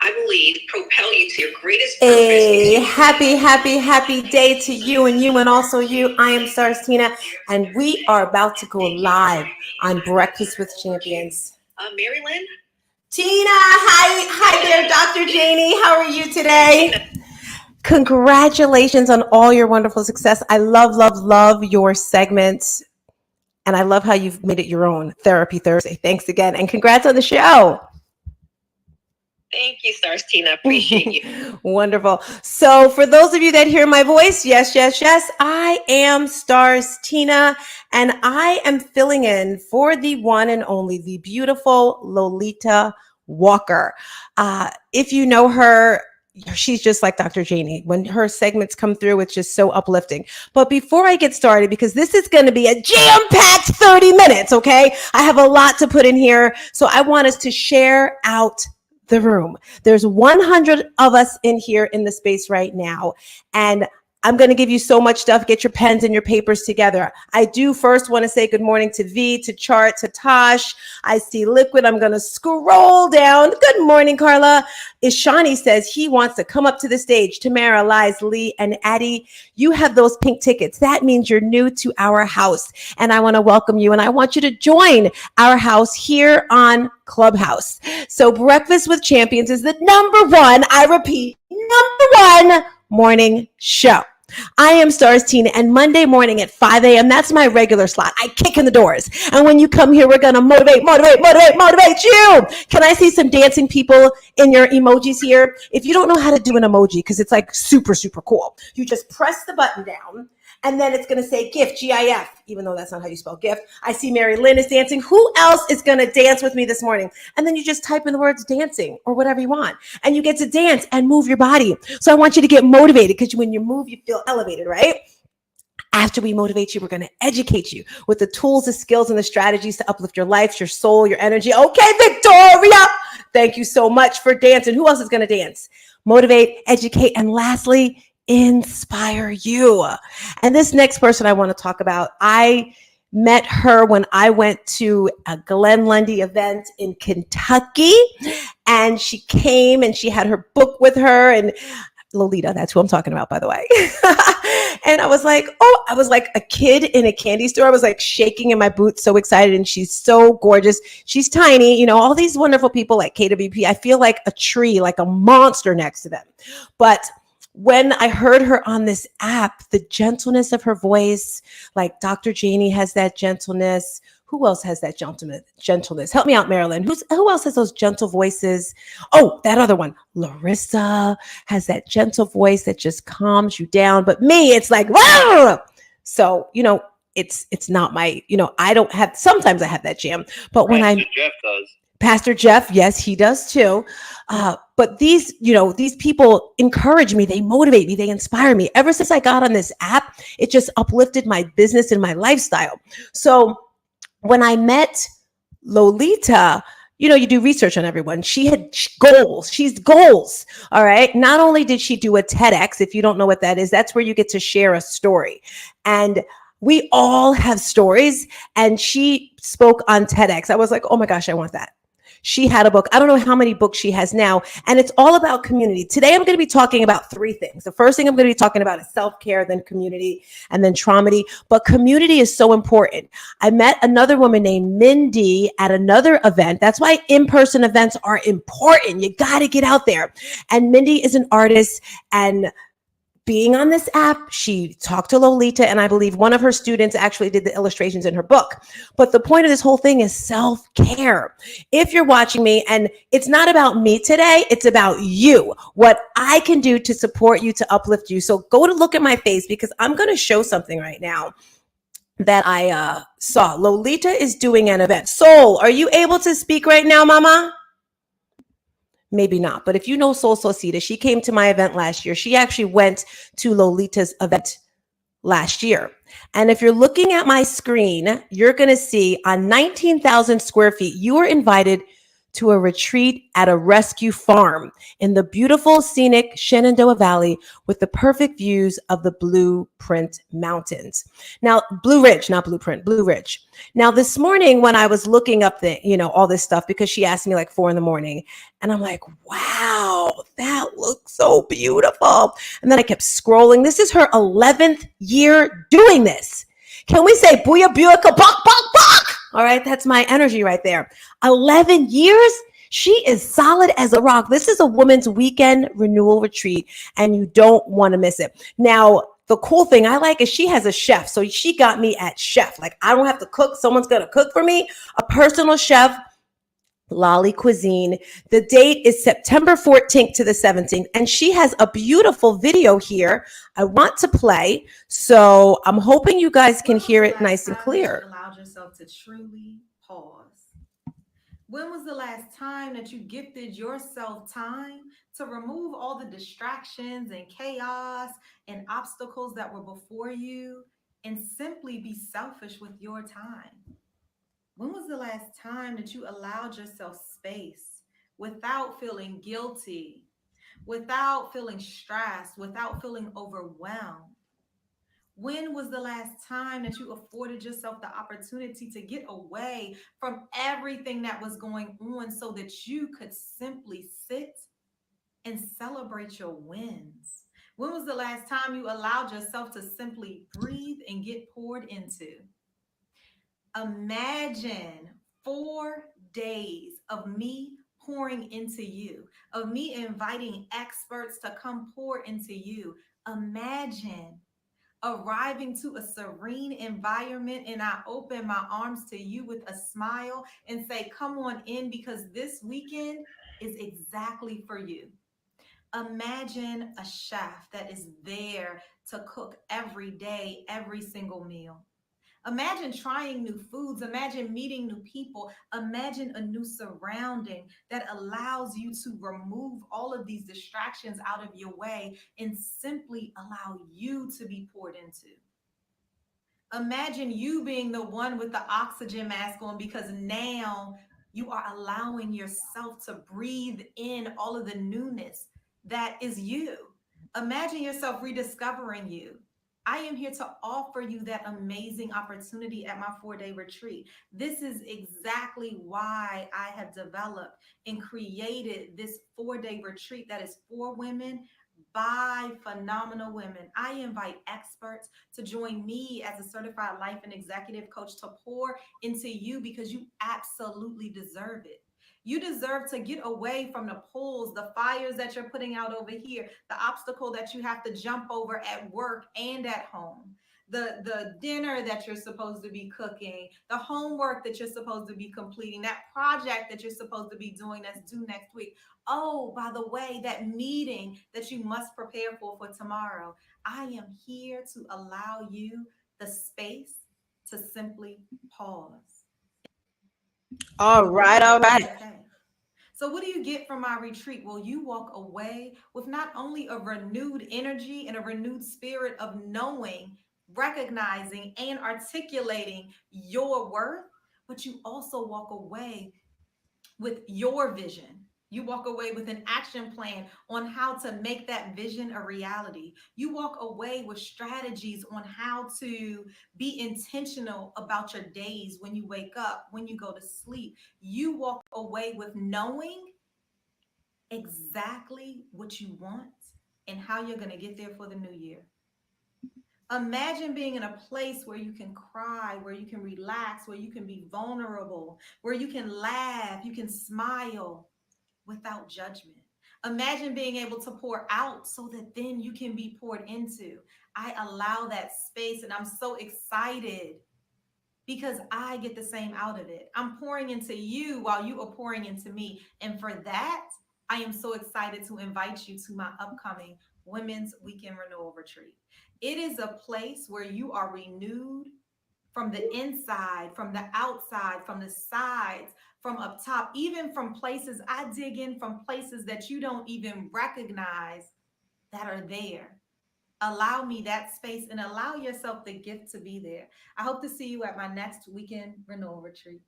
I believe, propel you to your greatest purpose. A happy day to you and also you. I am Stars Tina, and we are about to go live on Breakfast with Champions. Mary Lynn? Tina, hi there, Dr. Janie. How are you today? Congratulations on all your wonderful success. I love your segments. And I love how you've made it your own, Therapy Thursday. Thanks again. And congrats on the show. Thank you, Stars Tina. Appreciate you. Wonderful. So for those of you that hear my voice, yes, I am Stars Tina, and I am filling in for the one and only, the beautiful Lolita Walker. If you know her, she's just like Dr. Janie. When her segments come through, it's just so uplifting. But before I get started, because this is going to be a jam-packed 30 minutes, okay? I have a lot to put in here. So I want us to share out the room. There's 100 of us in here in the space right now. And I'm going to give you so much stuff. Get your pens and your papers together. I do first want to say good morning to V, to Chart, to Tosh. I see Liquid. I'm going to scroll down. Good morning, Carla. Ishani says he wants to come up to the stage. Tamara, Liz, Lee, and Addie, you have those pink tickets. That means you're new to our house. And I want to welcome you. And I want you to join our house here on Clubhouse. So Breakfast with Champions is the number one, I repeat, number one morning show. I am Stars Tina, and Monday morning at 5 a.m., that's my regular slot. I kick in the doors. And when you come here, we're going to motivate you. Can I see some dancing people in your emojis here? If you don't know how to do an emoji, because it's like super cool, you just press the button down, and then it's going to say GIF, GIF, even though that's not how you spell GIF. I see Mary Lynn is dancing. Who else is going to dance with me this morning? And then you just type in the words dancing or whatever you want. And you get to dance and move your body. So I want you to get motivated, because when you move, you feel elevated, right? After we motivate you, we're going to educate you with the tools, the skills, and the strategies to uplift your life, your soul, your energy. Okay, Victoria, thank you so much for dancing. Who else is going to dance? Motivate, educate, and lastly, inspire you. And this next person I want to talk about, I met her when I went to a Glenn Lundy event in Kentucky, and she came and she had her book with her, and Lolita, that's who I'm talking about, by the way. And I was like a kid in a candy store. I was like shaking in my boots, so excited. And she's so gorgeous. She's tiny, all these wonderful people like KWP. I feel like a tree, like a monster next to them. But when I heard her on this app, the gentleness of her voice, like Dr. Janie has that gentleness. Who else has that gentleness? Help me out, Marilyn. Who else has those gentle voices? Oh, that other one. Larissa has that gentle voice that just calms you down. But me, it's like, whoa! So, it's not my, I don't have, sometimes I have that jam. But when Jeff does. Pastor Jeff, yes, he does too. But these people encourage me. They motivate me. They inspire me. Ever since I got on this app, it just uplifted my business and my lifestyle. So when I met Lolita, you do research on everyone. She had goals. She's goals. All right. Not only did she do a TEDx, if you don't know what that is, that's where you get to share a story. And we all have stories. And she spoke on TEDx. I was like, oh my gosh, I want that. She had a book. I don't know how many books she has now. And it's all about community. Today, I'm going to be talking about three things. The first thing I'm going to be talking about is self-care, then community, and then traumedy. But community is so important. I met another woman named Mindy at another event. That's why in-person events are important. You got to get out there. And Mindy is an artist, and being on this app, she talked to Lolita, and I believe one of her students actually did the illustrations in her book. But the point of this whole thing is self-care. If you're watching me, and it's not about me today, it's about you, what I can do to support you, to uplift you. So go to look at my face, because I'm going to show something right now that I saw. Lolita is doing an event. Soul, are you able to speak right now, Mama? Maybe not, but if you know Soul Solcita, she came to my event last year. She actually went to Lolita's event last year. And if you're looking at my screen, you're going to see on 19,000 square feet, you are invited to a retreat at a rescue farm in the beautiful, scenic Shenandoah Valley with the perfect views of the Blueprint Mountains. Now, Blue Ridge, not Blueprint, Blue Ridge. Now, this morning when I was looking up all this stuff, because she asked me like 4 in the morning, and I'm like, wow, that looks so beautiful. And then I kept scrolling. This is her 11th year doing this. Can we say booyah, booyah, kabak, bak, bak? All right, that's my energy right there. 11 years? She is solid as a rock. This is a woman's weekend renewal retreat, and you don't want to miss it. Now, the cool thing I like is she has a chef. So she got me at chef. Like, I don't have to cook. Someone's going to cook for me. A personal chef, Lolly Cuisine. The date is September 14th to the 17th, and she has a beautiful video here I want to play. So I'm hoping you guys can hear it nice and clear. Allowed yourself to truly pause. When was the last time that you gifted yourself time to remove all the distractions and chaos and obstacles that were before you and simply be selfish with your time? When was the last time that you allowed yourself space without feeling guilty, without feeling stressed, without feeling overwhelmed? When was the last time that you afforded yourself the opportunity to get away from everything that was going on so that you could simply sit and celebrate your wins? When was the last time you allowed yourself to simply breathe and get poured into? Imagine 4 days of me pouring into you, of me inviting experts to come pour into you. Imagine arriving to a serene environment and I open my arms to you with a smile and say, come on in because this weekend is exactly for you. Imagine a chef that is there to cook every day, every single meal. Imagine trying new foods. Imagine meeting new people. Imagine a new surrounding that allows you to remove all of these distractions out of your way and simply allow you to be poured into. Imagine you being the one with the oxygen mask on because now you are allowing yourself to breathe in all of the newness that is you. Imagine yourself rediscovering you. I am here to offer you that amazing opportunity at my 4 day retreat. This is exactly why I have developed and created this 4 day retreat that is for women by phenomenal women. I invite experts to join me as a certified life and executive coach to pour into you because you absolutely deserve it. You deserve to get away from the pulls, the fires that you're putting out over here, the obstacle that you have to jump over at work and at home, the dinner that you're supposed to be cooking, the homework that you're supposed to be completing, that project that you're supposed to be doing that's due next week. Oh, by the way, that meeting that you must prepare for tomorrow. I am here to allow you the space to simply pause. All And right, pause all is right. okay. So, what do you get from my retreat? Well, you walk away with not only a renewed energy and a renewed spirit of knowing, recognizing, and articulating your worth, but you also walk away with your vision. You walk away with an action plan on how to make that vision a reality. You walk away with strategies on how to be intentional about your days when you wake up, when you go to sleep. You walk away with knowing exactly what you want and how you're going to get there for the new year. Imagine being in a place where you can cry, where you can relax, where you can be vulnerable, where you can laugh, you can smile without judgment. Imagine being able to pour out so that then you can be poured into. I allow that space and I'm so excited because I get the same out of it. I'm pouring into you while you are pouring into me. And for that, I am so excited to invite you to my upcoming Women's Weekend Renewal Retreat. It is a place where you are renewed from the inside, from the outside, from the sides, from up top, even from places I dig in from places that you don't even recognize that are there. Allow me that space and allow yourself the gift to be there. I hope to see you at my next weekend renewal retreat.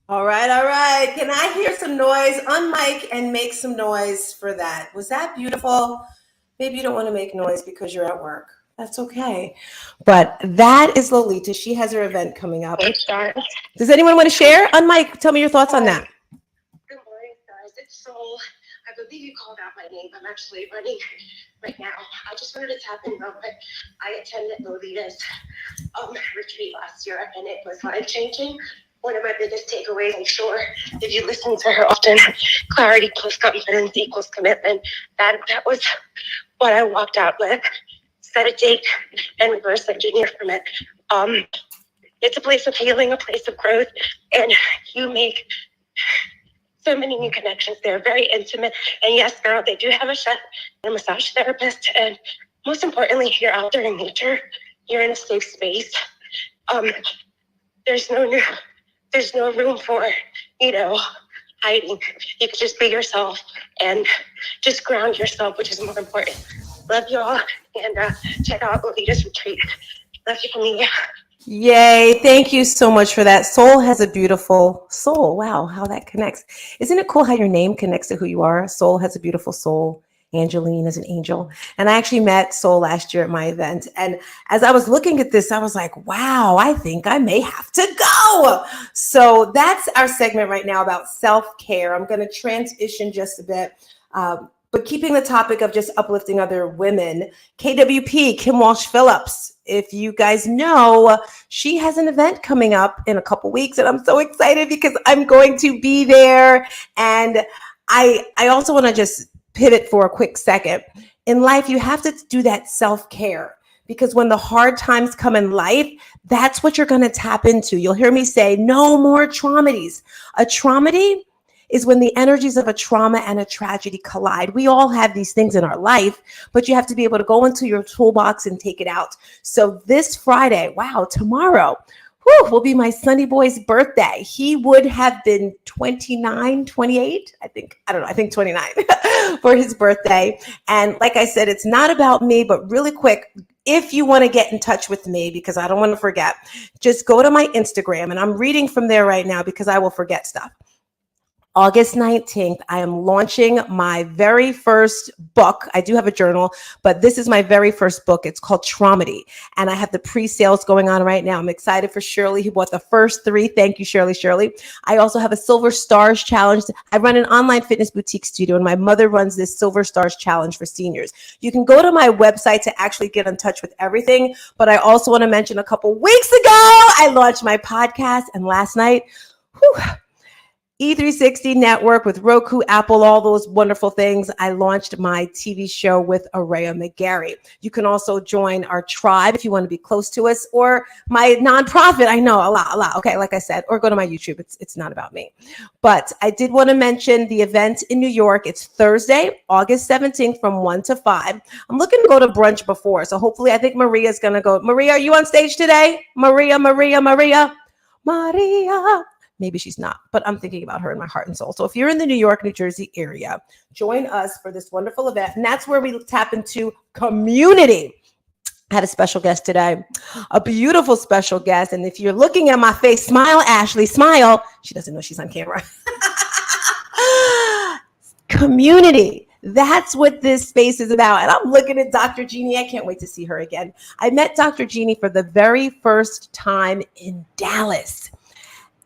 All right, all right. Can I hear some noise on mic and make some noise for that? Was that beautiful? Maybe you don't want to make noise because you're at work. That's okay. But that is Lolita. She has her event coming up. Hey, stars. Does anyone want to share? On mic, tell me your thoughts on that. Good morning, guys. It's Soul. I believe you called out my name. I'm actually running right now. I just wanted to tap in real quick. I attended Lolita's retreat last year, and it was life changing. One of my biggest takeaways, I'm sure, if you listen to her often, clarity plus confidence equals commitment. That was what I walked out with. Set a date and reverse engineer from it. It's a place of healing, a place of growth, and you make so many new connections there, very intimate. And yes, girl, they do have a chef and a massage therapist. And most importantly, you're out there in nature. You're in a safe space. There's no room for, hiding. You can just be yourself and just ground yourself, which is more important. Love you all, and check out Lolita's retreat. Love you from me. Yay. Thank you so much for that. Soul has a beautiful soul. Wow, how that connects. Isn't it cool how your name connects to who you are? Soul has a beautiful soul. Angeline is an angel. And I actually met Soul last year at my event. And as I was looking at this, I was like, wow, I think I may have to go. So that's our segment right now about self-care. I'm going to transition just a bit. But keeping the topic of just uplifting other women, KWP, Kim Walsh Phillips, if you guys know, she has an event coming up in a couple weeks, and I'm so excited because I'm going to be there. And I also want to just pivot for a quick second. In life, you have to do that self-care, because when the hard times come in life, that's what you're going to tap into. You'll hear me say, no more traumedies. A traumedy is when the energies of a trauma and a tragedy collide. We all have these things in our life, but you have to be able to go into your toolbox and take it out. So this Friday, wow, tomorrow, will be my Sunny boy's birthday. He would have been 29, 28, I think 29 for his birthday. And like I said, it's not about me, but really quick, if you want to get in touch with me, because I don't want to forget, just go to my Instagram, and I'm reading from there right now because I will forget stuff. August 19th, I am launching my very first book. I do have a journal, but this is my very first book. It's called Traumedy, and I have the pre-sales going on right now. I'm excited for Shirley, who bought the first 3. Thank you, Shirley. I also have a Silver Stars Challenge. I run an online fitness boutique studio, and my mother runs this Silver Stars Challenge for seniors. You can go to my website to actually get in touch with everything, but I also want to mention a couple weeks ago, I launched my podcast, and last night, E360 Network with Roku, Apple, all those wonderful things. I launched my TV show with Araya McGarry. You can also join our tribe if you want to be close to us, or my nonprofit. I know a lot. Okay, like I said, or go to my YouTube. It's not about me. But I did want to mention the event in New York. It's Thursday, August 17th from 1 to 5. I'm looking to go to brunch before. So hopefully, I think Maria's going to go. Maria, are you on stage today? Maria. Maybe she's not, but I'm thinking about her in my heart and soul. So if you're in the New York, New Jersey area, join us for this wonderful event. And that's where we tap into community. I had a special guest today, a beautiful special guest. And if you're looking at my face, smile, Ashley, smile. She doesn't know she's on camera. Community. That's what this space is about. And I'm looking at Dr. Jeannie. I can't wait to see her again. I met Dr. Jeannie for the very first time in Dallas.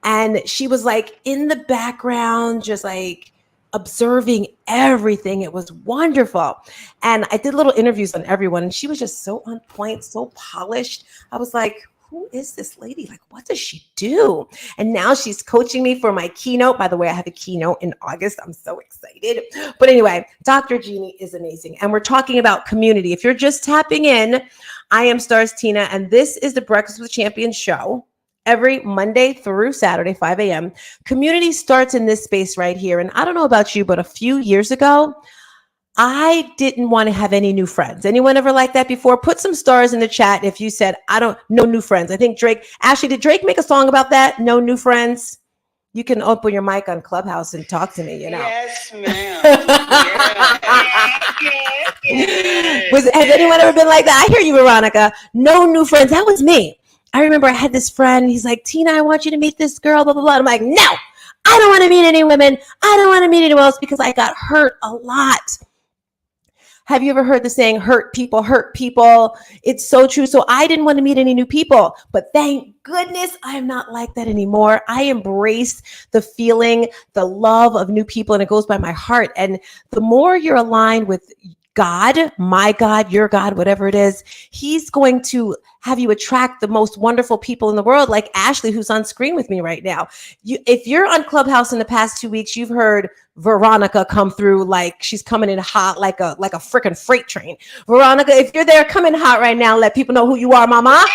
And she was like in the background, just like observing everything. It was wonderful. And I did little interviews on everyone, and she was just so on point, so polished. I was like, who is this lady? Like, what does she do? And now she's coaching me for my keynote. By the way, I have a keynote in August. I'm so excited. But anyway, Dr. Jeannie is amazing. And we're talking about community. If you're just tapping in, I am Stars Tina, and this is the Breakfast with Champions show. Every Monday through Saturday, 5 a.m. Community starts in this space right here. And I don't know about you, but a few years ago, I didn't want to have any new friends. Anyone ever like that before? Put some stars in the chat if you said, no new friends. I think Ashley, did Drake make a song about that? No new friends? You can open your mic on Clubhouse and talk to me, Yes, ma'am. Has anyone ever been like that? I hear you, Veronica. No new friends. That was me. I remember I had this friend. He's like, Tina, I want you to meet this girl, blah, blah, blah. I'm like, no, I don't want to meet any women. I don't want to meet anyone else because I got hurt a lot. Have you ever heard the saying, hurt people hurt people? It's so true. So I didn't want to meet any new people, but thank goodness I'm not like that anymore. I embrace the feeling, the love of new people, and it goes by my heart. And the more you're aligned with God, my God, your God, whatever it is, he's going to have you attract the most wonderful people in the world, like Ashley, who's on screen with me right now. If you're on Clubhouse in the past 2 weeks, you've heard Veronica come through like she's coming in hot, like a freaking freight train. Veronica, if you're there, come in hot right now. Let people know who you are, mama. I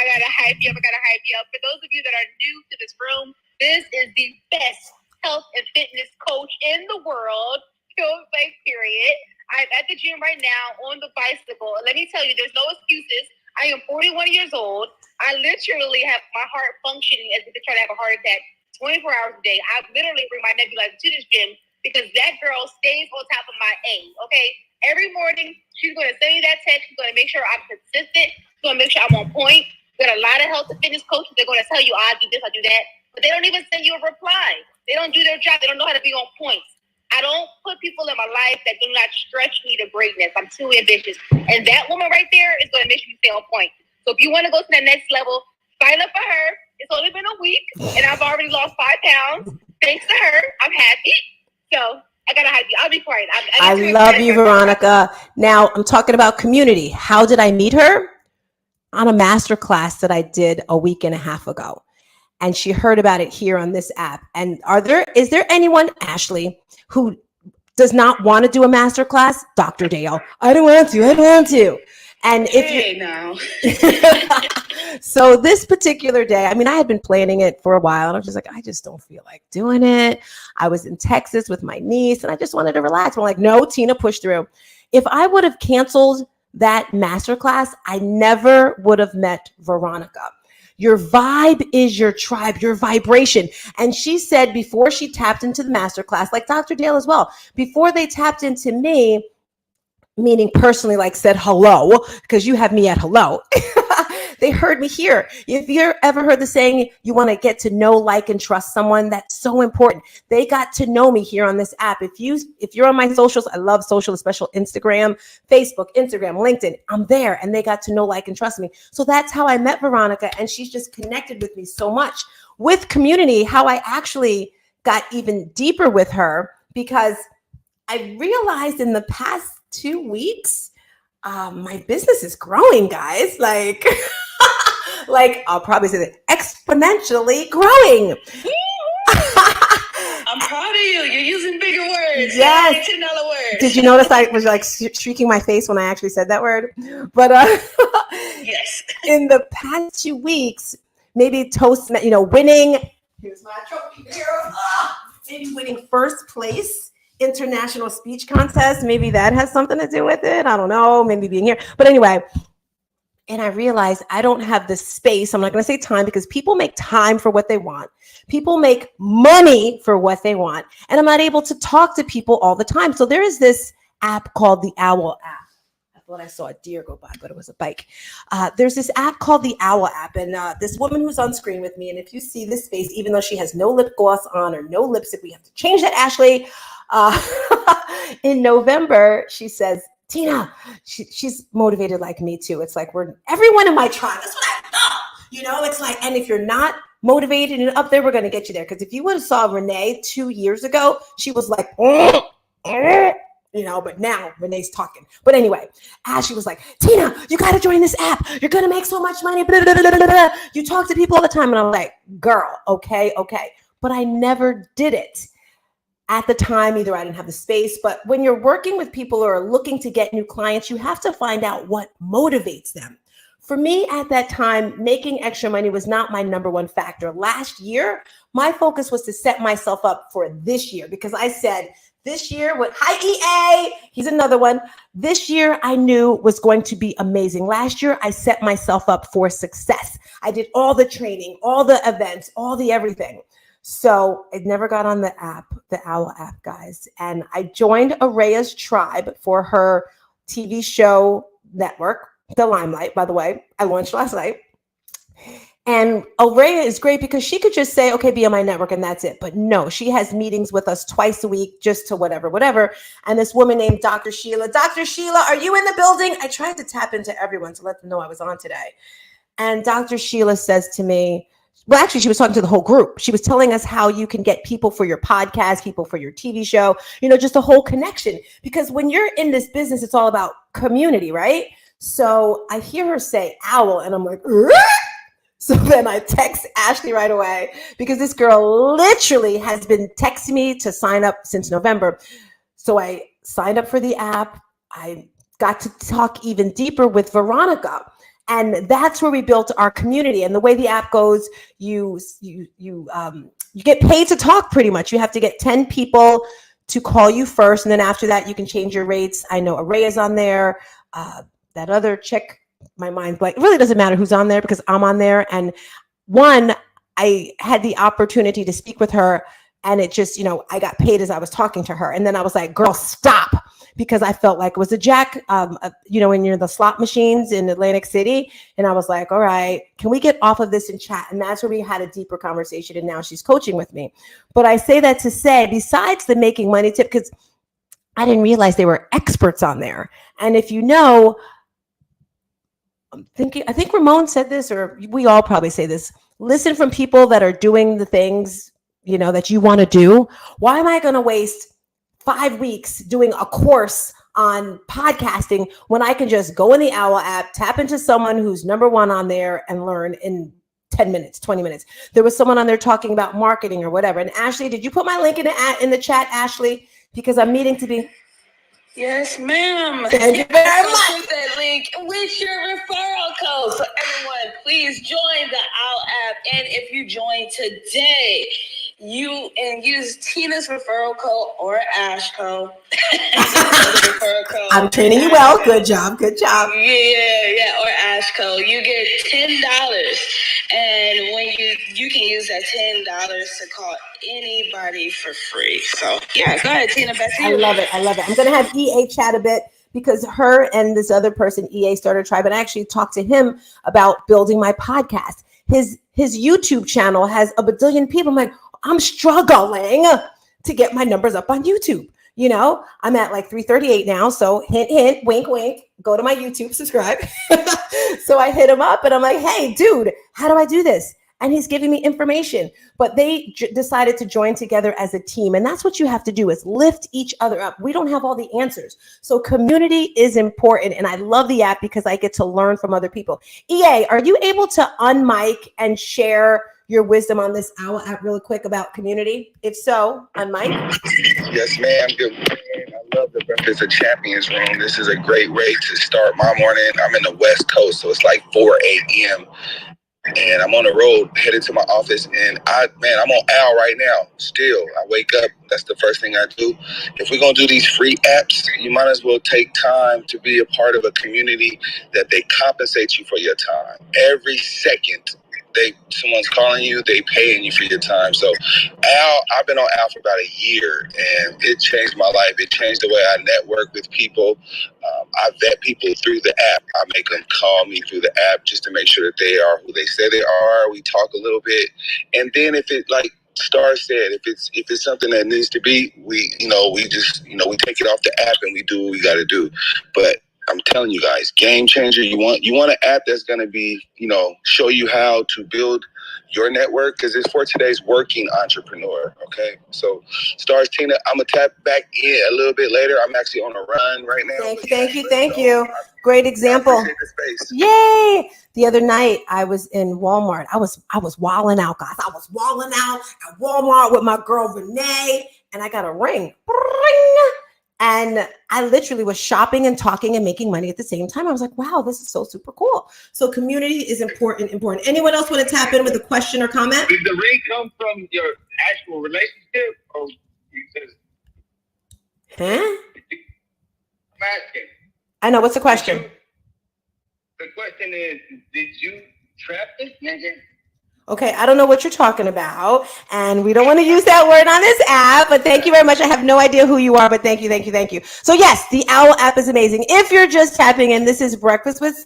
gotta hype you up. For those of you that are new to this room, this is the best health and fitness coach in the world. Period. I'm at the gym right now on the bicycle. Let me tell you, there's no excuses. I am 41 years old. I literally have my heart functioning as if it's trying to have a heart attack 24 hours a day. I literally bring my nebulizer to this gym because that girl stays on top of my A. Okay, every morning she's going to send me that text. She's going to make sure I'm consistent. She's going to make sure I'm on point. We got a lot of health and fitness coaches. They're going to tell you, I do this, I do that, but they don't even send you a reply. They don't do their job. They don't know how to be on point. I don't put people in my life that do not stretch me to greatness. I'm too ambitious. And that woman right there is going to make sure you stay on point. So if you want to go to that next level, sign up for her. It's only been a week, and I've already lost 5 pounds. Thanks to her, I'm happy. So I got to hype you. I'll be quiet. I love you, Veronica. Now, I'm talking about community. How did I meet her? On a masterclass that I did a week and a half ago. And she heard about it here on this app. And is there anyone, Ashley, who does not want to do a masterclass? Dr. Dale, I don't want to. And so this particular day, I mean, I had been planning it for a while, and I was just like, I just don't feel like doing it. I was in Texas with my niece, and I just wanted to relax. I'm like, no, Tina, push through. If I would have canceled that masterclass, I never would have met Veronica. Your vibe is your tribe, your vibration. And she said before she tapped into the masterclass, like Dr. Dale as well, before they tapped into me, meaning personally, like said hello, because you have me at hello. They heard me here. If you ever heard the saying, you want to get to know, like, and trust someone, that's so important. They got to know me here on this app. If you're on my socials, I love social, especially Instagram, Facebook, Instagram, LinkedIn. I'm there, and they got to know, like, and trust me. So that's how I met Veronica, and she's just connected with me so much. With community, how I actually got even deeper with her, because I realized in the past 2 weeks, my business is growing, guys. Like I'll probably say that exponentially growing. I'm proud of you. You're using bigger words. Yes. $10 words. Did you notice I was like streaking my face when I actually said that word? But yes. In the past 2 weeks, maybe winning. Here's my trophy here. Maybe winning first place international speech contest. Maybe that has something to do with it. I don't know. Maybe being here. But anyway, and I realized I don't have the space. I'm not going to say time, because people make time for what they want. People make money for what they want. And I'm not able to talk to people all the time. So there is this app called the Owl app. I thought I saw a deer go by, but it was a bike. There's this app called the Owl app. And this woman who's on screen with me, and if you see this face, even though she has no lip gloss on or no lipstick, we have to change that, Ashley. In November, she says, Tina, she's motivated like me too. It's like everyone in my tribe. That's what I thought. It's like, and if you're not motivated and up there, we're going to get you there. Because if you would have saw Renee 2 years ago, she was like, but now Renee's talking. But anyway, Ashley was like, Tina, you got to join this app. You're going to make so much money. Blah, blah, blah, blah, blah. You talk to people all the time. And I'm like, girl, okay. But I never did it. At the time, either I didn't have the space, but when you're working with people who are looking to get new clients, you have to find out what motivates them. For me at that time, making extra money was not my number one factor. Last year, my focus was to set myself up for this year, because I said this year, hi EA, he's another one. This year I knew was going to be amazing. Last year, I set myself up for success. I did all the training, all the events, all the everything. So I never got on the app, the Owl app, guys. And I joined Araya's tribe for her TV show network. the Limelight, by the way. I launched last night. And Araya is great because she could just say, okay, be on my network and that's it. But no, she has meetings with us twice a week, just to whatever. And this woman named Dr. Sheila. Dr. Sheila, are you in the building? I tried to tap into everyone to let them know I was on today. And Dr. Sheila says to me, well, actually, she was talking to the whole group. She was telling us how you can get people for your podcast, people for your TV show, just a whole connection. Because when you're in this business, it's all about community, right? So I hear her say owl, and I'm like, "Rrr!" So then I text Ashley right away because this girl literally has been texting me to sign up since November. So I signed up for the app. I got to talk even deeper with Veronica. And that's where we built our community. And the way the app goes, you get paid to talk pretty much. You have to get 10 people to call you first. And then after that, you can change your rates. I know Araya's on there. That other chick, my mind's blank. It really doesn't matter who's on there because I'm on there. And I had the opportunity to speak with her, and it just, I got paid as I was talking to her. And then I was like, girl, stop. Because I felt like it was a jack, when you're the slot machines in Atlantic City. And I was like, all right, can we get off of this and chat? And that's where we had a deeper conversation. And now she's coaching with me. But I say that to say, besides the making money tip, because I didn't realize they were experts on there. And if I think Ramon said this, or we all probably say this, listen from people that are doing the things, that you want to do. Why am I going to waste 5 weeks doing a course on podcasting when I can just go in the Owl app, tap into someone who's number one on there and learn in 10 minutes, 20 minutes. There was someone on there talking about marketing or whatever. And Ashley, did you put my link in the chat, Ashley? Because I'm meeting to be... Yes, ma'am. Thank you very much. Put that link with your referral code. So everyone, please join the OWL app. And if you join today, you use Tina's referral code or Ash code. Referral code. I'm training you well. Good job. Yeah. Or Ash code. You get $10. And when you can use that $10 to call anybody for free. So yeah, go ahead, Tina. Back to you. I love it. I'm going to have EA chat a bit because her and this other person, EA, started a tribe. And I actually talked to him about building my podcast. His YouTube channel has a bazillion people. I'm like, I'm struggling to get my numbers up on YouTube. I'm at like 338 now. So hint, hint, wink, wink, go to my YouTube, subscribe. So I hit him up and I'm like, hey, dude, how do I do this? And he's giving me information, but they decided to join together as a team. And that's what you have to do, is lift each other up. We don't have all the answers. So community is important. And I love the app because I get to learn from other people. EA, are you able to unmic and share your wisdom on this OWL app really quick about community? If so, unmic. Yes, ma'am. Good morning. I love the Breakfast of Champions room. This is a great way to start my morning. I'm in the West Coast, so it's like 4 a.m. And I'm on the road headed to my office, and I'm on OWL right now. Still, I wake up. That's the first thing I do. If we're gonna do these free apps, you might as well take time to be a part of a community that they compensate you for your time. Every second someone's calling you, they paying you for your time. So I've been on OWL for about a year, and it changed my life. It changed the way I network with people. I vet people through the app. I make them call me through the app just to make sure that they are who they say they are. We talk a little bit, and then if it, like Star said, if it's something that needs to be, we just we take it off the app and we do what we got to do. But I'm telling you guys, game changer. You want an app that's going to be, show you how to build your network, because it's for today's working entrepreneur. Okay. So Stars, Tina, I'm going to tap back in a little bit later. I'm actually on a run right now. Thank you. Great example. Yay. The other night I was in Walmart. I was wilding out, guys. I was wilding out at Walmart with my girl Renee, and I got a ring. Ring. And I literally was shopping and talking and making money at the same time. I was like, wow, this is so super cool. So community is important. Anyone else want to tap in with a question or comment? Did the ring come from your actual relationship, or you just... Huh? I'm asking. I know. What's the question? The question is, did you trap this nigga? Okay, I don't know what you're talking about, and we don't want to use that word on this app, but thank you very much. I have no idea who you are, but thank you. So yes, the OWL app is amazing. If you're just tapping in, this is Breakfast with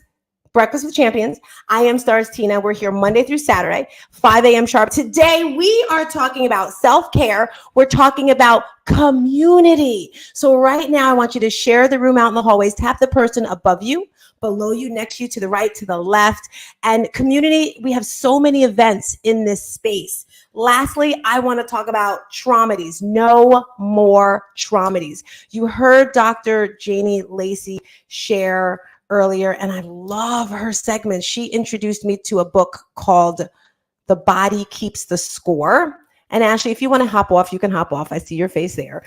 Breakfast with Champions. I am Stars Tina. We're here Monday through Saturday, 5 a.m. sharp. Today, we are talking about self-care. We're talking about community. So right now, I want you to share the room out in the hallways. Tap the person above you, below you, next to you, to the right, to the left. And community, we have so many events in this space. Lastly, I want to talk about traumedies. No more traumedies. You heard Dr. Janie Lacey share earlier, and I love her segment. She introduced me to a book called The Body Keeps the Score. And Ashley, if you want to hop off, you can hop off. I see your face there.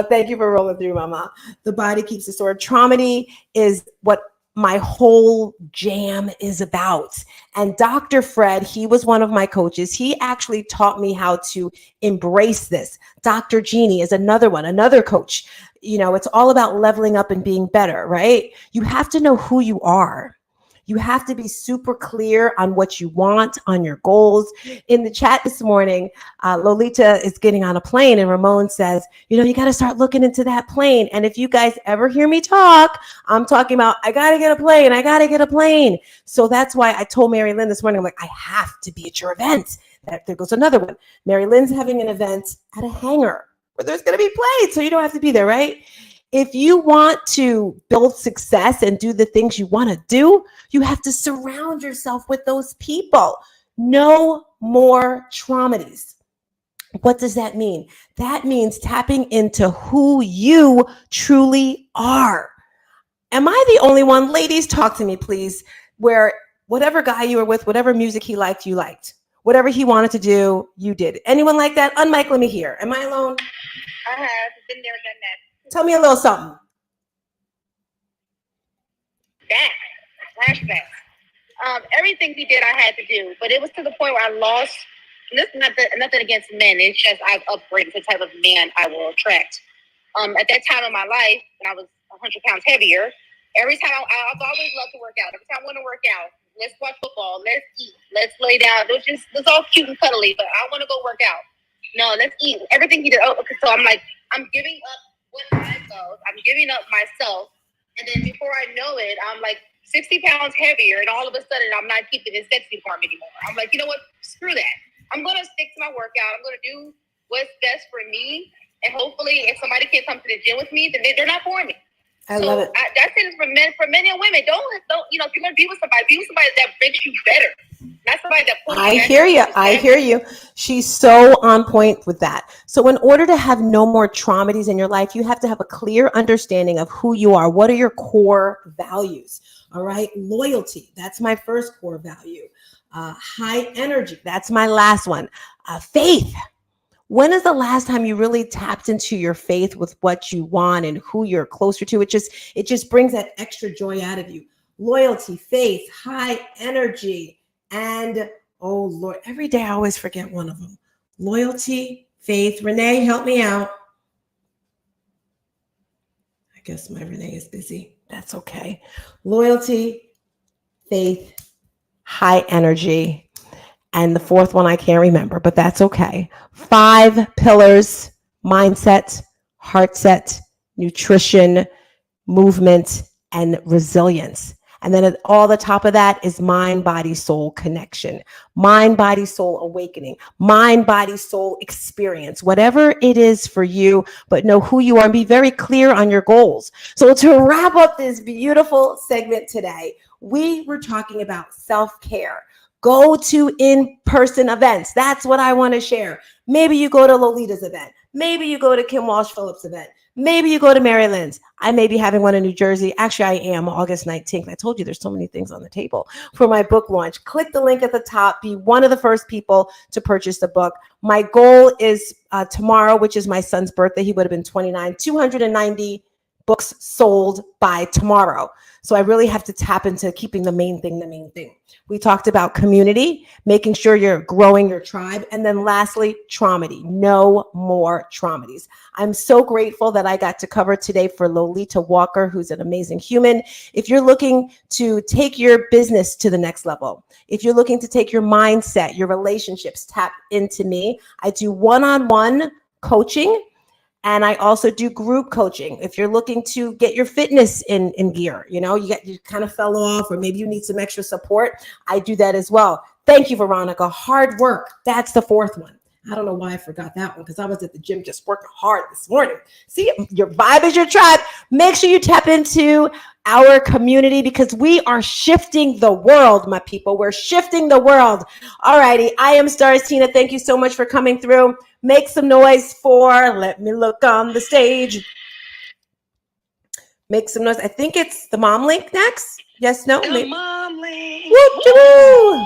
Thank you for rolling through, Mama. The Body Keeps the Score. Traumedy is what my whole jam is about. And Dr. Fred, he was one of my coaches. He actually taught me how to embrace this. Dr. Jeannie is another one, another coach. You know, it's all about leveling up and being better, right? You have to know who you are. You have to be super clear on what you want, on your goals. In the chat this morning, Lolita is getting on a plane and Ramon says, you know, you got to start looking into that plane. And if you guys ever hear me talk, I'm talking about, I got to get a plane. I got to get a plane. So that's why I told Mary Lynn this morning, I'm like, I have to be at your event. There goes another one. Mary Lynn's having an event at a hangar where there's going to be planes. So you don't have to be there, right? If you want to build success and do the things you want to do, you have to surround yourself with those people. No more traumedies. What does that mean? That means tapping into who you truly are. Am I the only one? Ladies, talk to me, please, where whatever guy you were with, whatever music he liked, you liked. Whatever he wanted to do, you did. Anyone like that? Unmic, let me hear. Am I alone? I have been there, done that. Tell me a little something. Flashbacks. Everything he did, I had to do, but it was to the point where I lost. And this is nothing against men. It's just I've upgraded the type of man I will attract. At that time in my life, when I was 100 pounds heavier, every time I've always loved to work out. Every time I want to work out, let's watch football, let's eat, let's lay down. It's all cute and cuddly, but I want to go work out. No, let's eat. Everything he did. Oh, okay, so I'm like, I'm giving up what I love. I'm giving up myself. And then before I know it, I'm like 60 pounds heavier. And all of a sudden, I'm not keeping this sexy farm anymore. I'm like, you know what? Screw that. I'm going to stick to my workout. I'm going to do what's best for me. And hopefully, if somebody can't come to the gym with me, then they're not for me. I love it. That's it for men and women. Don't, you know, if you're going to be with somebody that makes you better. Not somebody that pulls you. I hear you. She's so on point with that. So in order to have no more traumedies in your life, you have to have a clear understanding of who you are. What are your core values? All right. Loyalty. That's my first core value. High energy. That's my last one. Faith. When is the last time you really tapped into your faith with what you want and who you're closer to? It just brings that extra joy out of you. Loyalty, faith, high energy, and oh Lord, every day I always forget one of them. Loyalty, faith. Renee, help me out. I guess my Renee is busy. That's okay. Loyalty, faith, high energy. And the fourth one I can't remember, but that's okay. 5 pillars: mindset, heart set, nutrition, movement, and resilience. And then at all the top of that is mind, body, soul connection, mind, body, soul awakening, mind, body, soul experience, whatever it is for you, but know who you are and be very clear on your goals. So to wrap up this beautiful segment today, we were talking about self-care. Go to in-person events. That's what I want to share. Maybe you go to Lolita's event. Maybe you go to Kim Walsh-Phillips' event. Maybe you go to Mary Lynn's. I may be having one in New Jersey. Actually, I am August 19th. I told you there's so many things on the table for my book launch. Click the link at the top. Be one of the first people to purchase the book. My goal is tomorrow, which is my son's birthday. He would have been 29, 290 books sold by tomorrow. So I really have to tap into keeping the main thing. We talked about community, making sure you're growing your tribe. And then lastly, traumedy. No more traumedies. I'm so grateful that I got to cover today for Lolita Walker, who's an amazing human. If you're looking to take your business to the next level, if you're looking to take your mindset, your relationships, tap into me. I do one-on-one coaching. And I also do group coaching. If you're looking to get your fitness in gear, you know, you kind of fell off, or maybe you need some extra support, I do that as well. Thank you, Veronica. Hard work. That's the fourth one. I don't know why I forgot that one because I was at the gym just working hard this morning. See, your vibe is your tribe. Make sure you tap into our community because we are shifting the world, my people. We're shifting the world. All righty. I am Stars Tina. Thank you so much for coming through. Make some noise for Let Me Look on the Stage. Make some noise. I think it's the mom link next. Yes, no? The mom link. Woo-hoo!